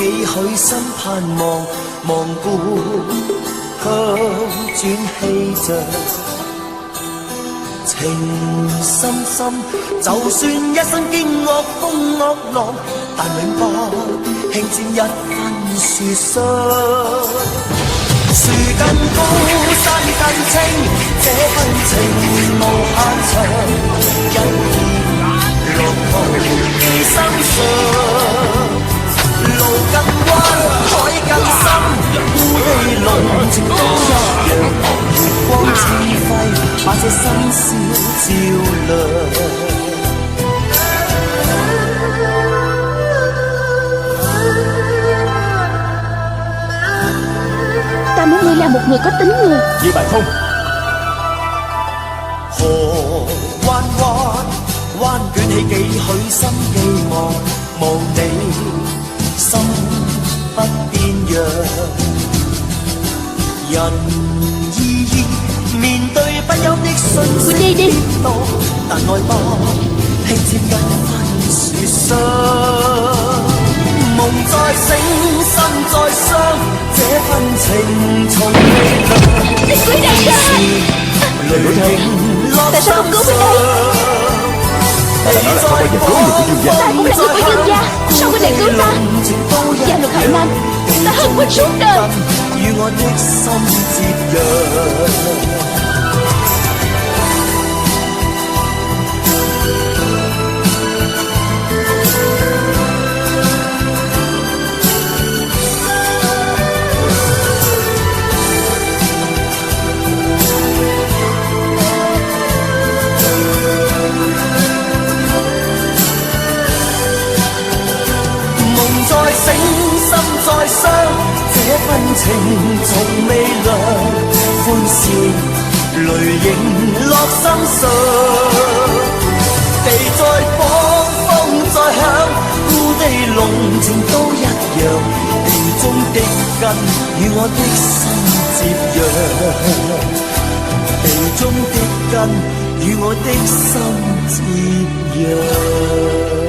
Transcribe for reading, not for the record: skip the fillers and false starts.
幾許心盼望，忘故卻轉氣象。情深深，就算一生經惡風惡浪，但永不輕佔一分樹霜。樹更高，山更清，這份情無限長。一片落途於心上，路更彎，海更深，故地濃情都一樣。月光清輝，把這深宵照亮。Ta muốn ngươi là một người có tính người. Như bài Phong. 河彎彎彎捲起幾許心寄望，望你心不變樣。人依依面對不休的信息跌宕，但愛不輕佔一分樹霜。夢再醒，心再傷，這份情從未亮。Đừng cưới đại ca. Tại sao không cứu huynh ấy? Ta đã nói là không bao giờ cứu người của Dương gia. Ta cũng là người của Dương gia. Sao huynh lại cứu ta? Gia luật Hải Nam, ta hận huynh suốt đời.醒心再傷，這份情從未亮，歡笑淚影落心上。地再荒，風再響，故地濃情都一樣。地中的根與我的心接壤，地中的根與我的心接壤。